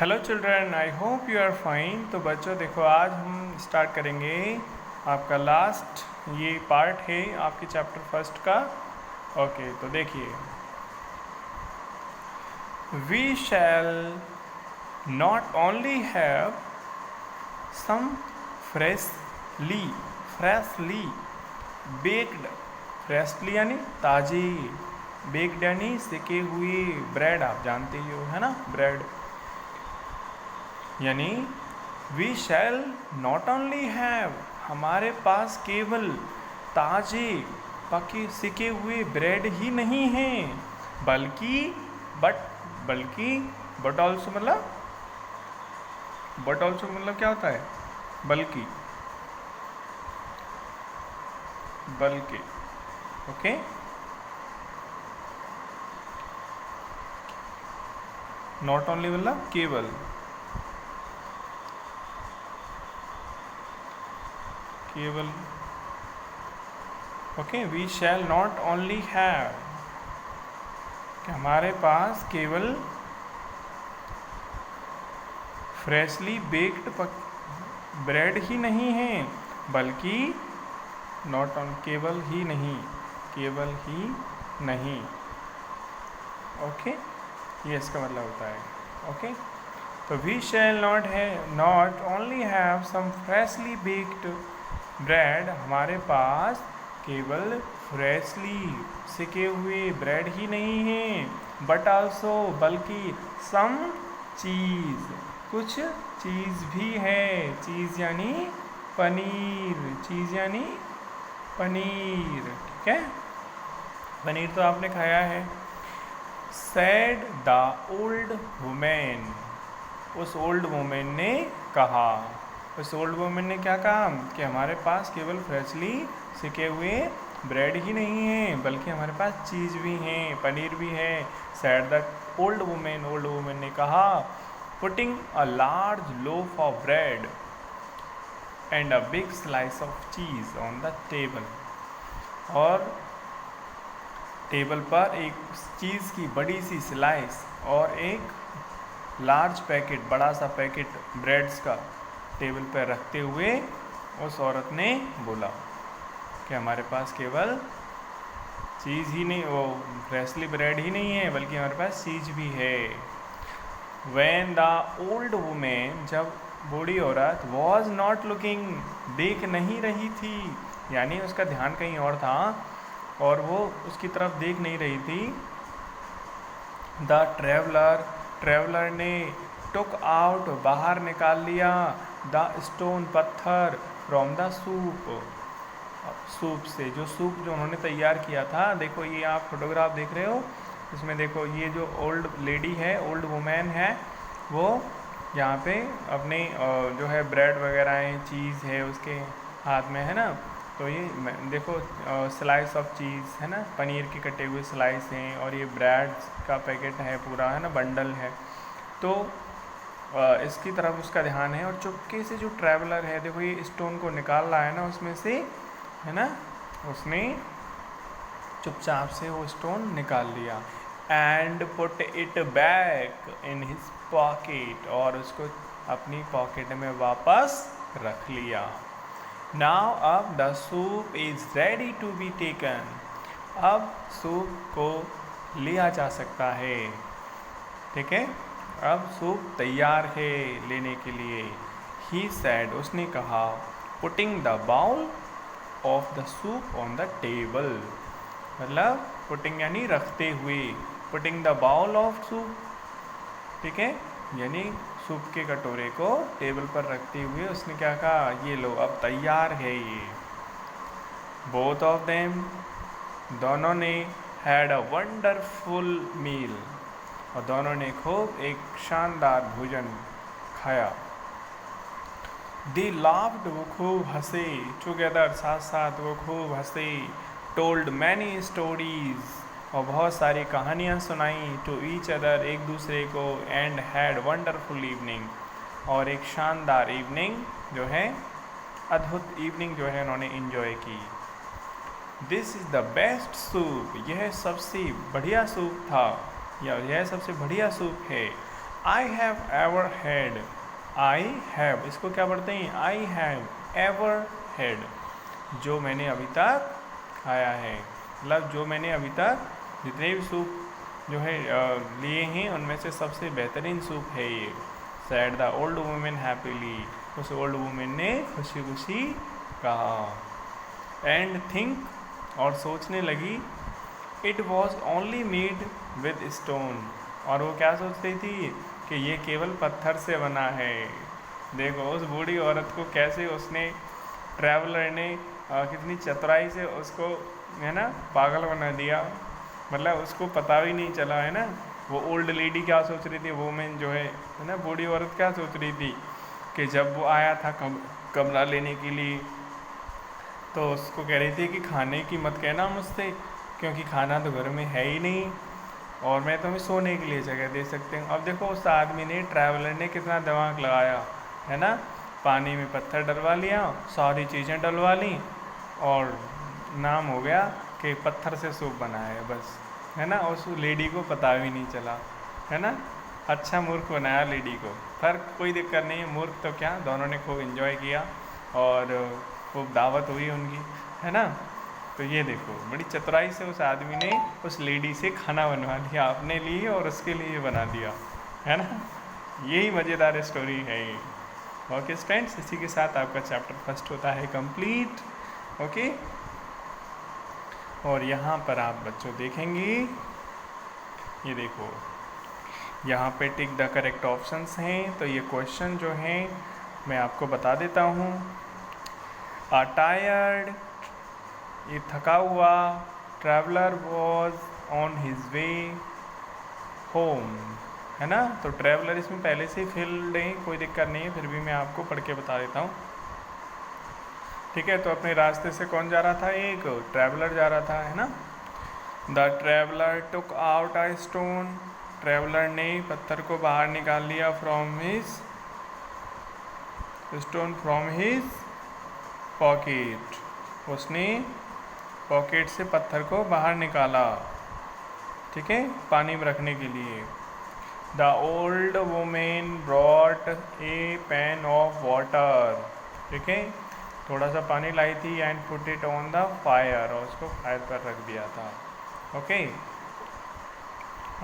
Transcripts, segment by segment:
Hello children, I hope you are fine. तो बच्चों देखो, आज हम स्टार्ट करेंगे आपका लास्ट ये पार्ट है आपके चैप्टर फर्स्ट का। ओके, तो देखिए, we shall not only have some freshly freshly baked, freshly यानी ताज़ी, बेक्ड यानी सेके हुए ब्रेड, आप जानते ही हो है ना, ब्रेड यानी we shall not only have, हमारे पास केवल ताज़े पके सिके हुए ब्रेड ही नहीं हैं, बल्कि बट ऑल्सो मतलब क्या होता है, बल्कि ओके, नॉट ओनली मतलब केवल okay, we shall not only have, कि हमारे पास केवल फ्रेशली बेक्ड ब्रेड ही नहीं है, बल्कि नॉट ऑन केवल ही नहीं। ओके, ये इसका मतलब होता है। ओके, तो we shall not only have some freshly baked bread, हमारे पास केवल फ्रेशली सिके हुए ब्रेड ही नहीं है, बट आल्सो बल्कि सम चीज़, कुछ चीज़ भी है। चीज़ यानी पनीर, ठीक है, पनीर तो आपने खाया है। सैड द ओल्ड वुमेन, उस ओल्ड वुमेन ने कहा, उस ओल्ड वुमेन ने क्या कहा कि हमारे पास केवल फ्रेशली सिके हुए ब्रेड ही नहीं है, बल्कि हमारे पास चीज़ भी है, पनीर भी है। सैड द ओल्ड वुमेन ने कहा, putting a large loaf of bread and a big slice of cheese on the table, और टेबल पर एक चीज़ की बड़ी सी स्लाइस और एक लार्ज पैकेट, बड़ा सा पैकेट ब्रेड्स का टेबल पर रखते हुए उस औरत ने बोला कि हमारे पास केवल चीज़ ही नहीं, वो फ्रेशली ब्रेड ही नहीं है, बल्कि हमारे पास चीज़ भी है। When the old woman, जब बूढ़ी औरत, was not looking, देख नहीं रही थी, यानी उसका ध्यान कहीं और था और वो उसकी तरफ देख नहीं रही थी। द ट्रेवलर ने टुक आउट, बाहर निकाल लिया, द स्टोन, पत्थर, फ्रॉम द सूप से, जो सूप जो उन्होंने तैयार किया था। देखो, ये आप फोटोग्राफ देख रहे हो, इसमें देखो ये जो ओल्ड लेडी है, ओल्ड वुमेन है, वो यहाँ पे अपने जो है ब्रेड वगैरह है, चीज़ है उसके हाथ में, है ना। तो ये देखो स्लाइस ऑफ चीज़ है ना, पनीर के कटे हुए स्लाइस हैं, और ये ब्रेड का पैकेट है पूरा, है ना, बंडल है। तो इसकी तरफ उसका ध्यान है, और चुपके से जो ट्रैवलर है, देखो ये स्टोन को निकाल रहा है ना उसमें से, है ना, उसने चुपचाप से वो स्टोन निकाल लिया। And put it back in his pocket, और उसको अपनी पॉकेट में वापस रख लिया। नाउ अब the soup is ready to be taken, अब सूप को लिया जा सकता है, ठीक है, अब सूप तैयार है लेने के लिए। ही सैड, उसने कहा, putting the bowl of the soup on the table, मतलब पुटिंग यानी रखते हुए, putting the bowl of soup, ठीक है, यानी सूप के कटोरे को टेबल पर रखते हुए उसने क्या कहा, ये लो अब तैयार है ये। बोथ ऑफ देम, दोनों ने, हैड अ वंडरफुल मील, और दोनों ने खूब एक शानदार भोजन खाया। दे लाफ्ड, वो खूब हंसे, टुगेदर, साथ साथ वो खूब हंसे। टोल्ड मैनी स्टोरीज, और बहुत सारी कहानियाँ सुनाई, टू ईच अदर, एक दूसरे को, एंड हैड वंडरफुल इवनिंग, और एक शानदार इवनिंग जो है, अद्भुत इवनिंग जो है उन्होंने इन्जॉय की। This is the best soup, यह सबसे बढ़िया सूप था, या यह सबसे बढ़िया सूप है। I have ever had, I have इसको क्या पढ़ते हैं, आई हैव एवर हैड, जो मैंने अभी तक खाया है, मतलब जो मैंने अभी तक जितने भी सूप जो है लिए हैं उनमें से सबसे बेहतरीन सूप है ये। Sad the old women happily, उस ओल्ड वुमेन ने खुशी खुशी कहा। एंड थिंक, और सोचने लगी, it was only made with stone, और वो क्या सोच रही थी कि ये केवल पत्थर से बना है। देखो उस बूढ़ी औरत को कैसे उसने ट्रैवलर ने कितनी चतुराई से उसको है ना पागल बना दिया, मतलब उसको पता भी नहीं चला है ना। वो ओल्ड लेडी क्या सोच रही थी, वुमेन जो है ना बूढ़ी औरत क्या सोच रही थी कि जब वो आया था कमरा लेने के लिए तो उसको कह रही थी कि खाने की मत कहना मुझसे, क्योंकि खाना तो घर में है ही नहीं और मैं तुम्हें सोने के लिए जगह दे सकती हूँ। अब देखो उस आदमी ने, ट्रैवलर ने कितना दिमाग लगाया है ना, पानी में पत्थर डलवा लिया, सारी चीज़ें डलवा ली और नाम हो गया कि पत्थर से सूप बनाया है बस, है ना। उस लेडी को पता भी नहीं चला, है ना। अच्छा मूर्ख बनाया लेडी को, पर कोई दिक्कत नहीं है, मूर्ख तो क्या, दोनों ने खूब इन्जॉय किया और खूब दावत हुई उनकी, है ना। तो ये देखो बड़ी चतुराई से उस आदमी ने उस लेडी से खाना बनवा लिया अपने लिए और उसके लिए बना दिया, है ना। यही मज़ेदार स्टोरी है ये। ओके स्टूडेंट्स, इसी के साथ आपका चैप्टर फर्स्ट होता है कंप्लीट। ओके, और यहाँ पर आप बच्चों देखेंगे, ये देखो यहाँ पे टिक द करेक्ट ऑप्शंस हैं। तो ये क्वेश्चन जो हैं मैं आपको बता देता हूँ। टायर्ड, ये थका हुआ, traveller was on his way home, है ना। तो ट्रैवलर इसमें पहले से फिल्ड है, कोई दिक्कत नहीं है, फिर भी मैं आपको पढ़ के बता देता हूँ, ठीक है। तो अपने रास्ते से कौन जा रहा था, एक ट्रैवलर जा रहा था, है ना। The traveller took out a stone, traveller ने पत्थर को बाहर निकाल लिया from his stone from his pocket, उसने पॉकेट से पत्थर को बाहर निकाला, ठीक है, पानी में रखने के लिए। The old women brought a pan of water, ठीक है, थोड़ा सा पानी लाई थी, and put it on the fire, और उसको फायर पर रख दिया था। ओके,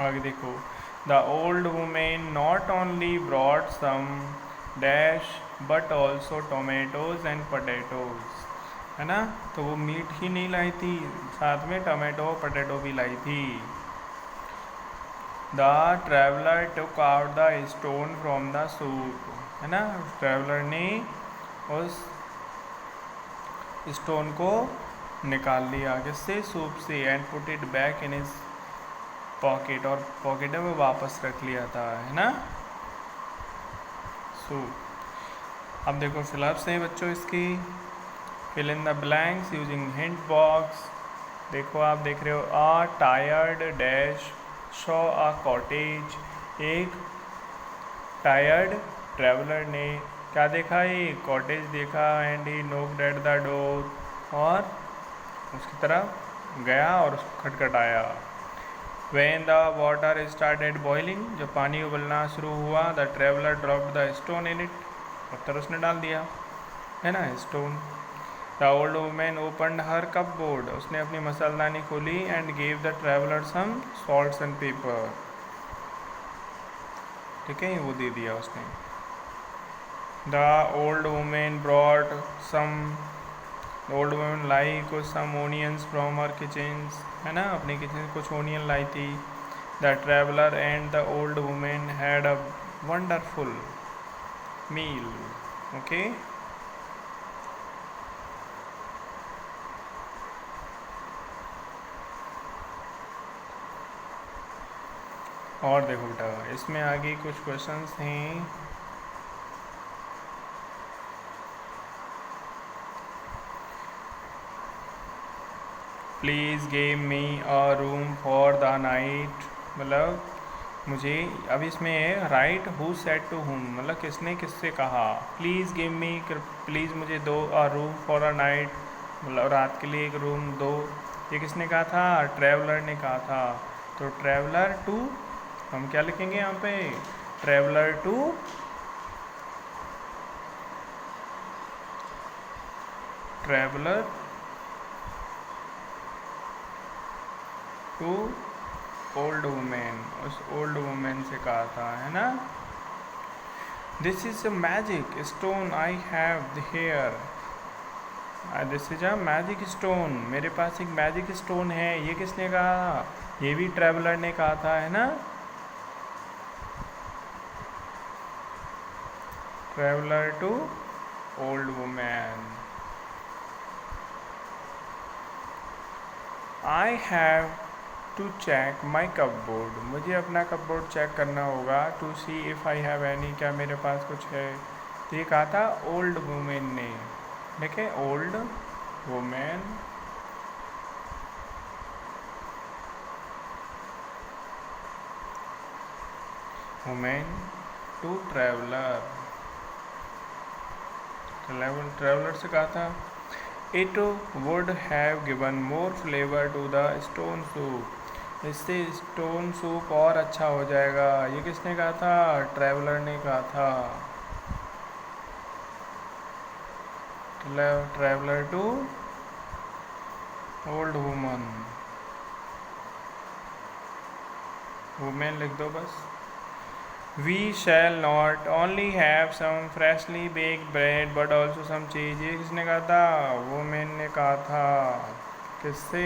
आगे देखो, the old women not only brought some dash but also tomatoes and potatoes, है ना। तो वो मीट ही नहीं लाई थी, साथ में टोमेटो पोटैटो भी लाई थी। The traveller took out the stone from the soup, है ना, ट्रैवलर ने उस स्टोन को निकाल लिया किससे, सूप से, and put it back in his pocket, और पॉकेट में वापस रख लिया था, है ना, सूप। अब देखो फिलअप्स हैं बच्चों इसकी, fill in the blanks using hint box. देखो आप देख रहे हो, a tired dash saw a cottage, एक टायर्ड ट्रैवलर ने क्या देखा, ये कॉटेज देखा, and he knocked at the door, और उसकी तरफ गया और उसको खटखटाया। When the water started boiling, जब पानी उबलना शुरू हुआ, the traveller dropped the stone in it, पत्थर उसने डाल दिया, है ना, stone. The old women opened her cupboard, उसने अपनी मसालदानी खोली, and gave the traveller some salts and pepper, ठीक है, वो दे दिया उसने। The old women brought some, old women लाई कुछ some onions from her kitchen, है ना, अपनी किचन से कुछ ओनियन लाई थी। The traveller and the old women had a wonderful meal. Okay, और देखो बेटा इसमें आगे कुछ क्वेश्चंस हैं। Please give me a room for the night, मतलब मुझे, अब इसमें है right who said to whom, मतलब किसने किससे कहा। प्लीज़ गिव मी, प्लीज़ मुझे दो, अ रूम फॉर अ नाइट, मतलब रात के लिए एक रूम दो, ये किसने कहा था, ट्रैवलर ने कहा था। तो ट्रैवलर टू, हम क्या लिखेंगे यहाँ पे, ट्रेवलर टू ओल्ड वुमेन, उस ओल्ड वुमेन से कहा था, है ना। This is a magic stone I have here, this is a magic stone, मेरे पास एक मैजिक स्टोन है। ये किसने कहा? ये भी ट्रेवलर ने कहा था, है ना। Traveller to old women. I have to check my cupboard, मुझे अपना कपबोर्ड चेक करना होगा। To see if I have any, क्या मेरे पास कुछ है। तो ये कहा था ओल्ड वुमेन ने। देखें, old women to traveller, traveller से कहा था it would have given more flavour to the stone soup, इससे स्टोन सूप और अच्छा हो जाएगा। ये किसने कहा था? ट्रेवलर ने कहा था। Traveller to old woman, women लिख दो बस। We shall not only have some freshly baked bread but also some cheese, ये किसने कहा था? वुमेन ने कहा था। किससे?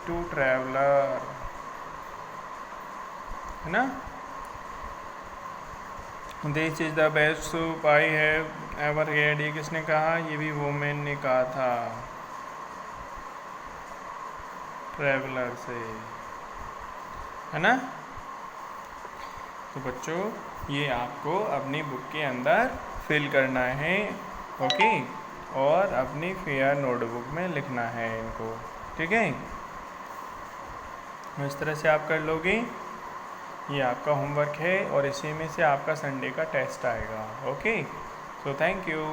टू ट्रेवलर, है ना। This is the best soup I have ever had, ये किसने कहा? ये भी वुमेन ने कहा था, ट्रेवलर से, है ना। तो बच्चों, ये आपको अपनी बुक के अंदर फिल करना है, ओके, और अपनी फेयर नोटबुक में लिखना है इनको, ठीक है। इस तरह से आप कर लोगे। ये आपका होमवर्क है और इसी में से आपका संडे का टेस्ट आएगा, ओके। So thank you.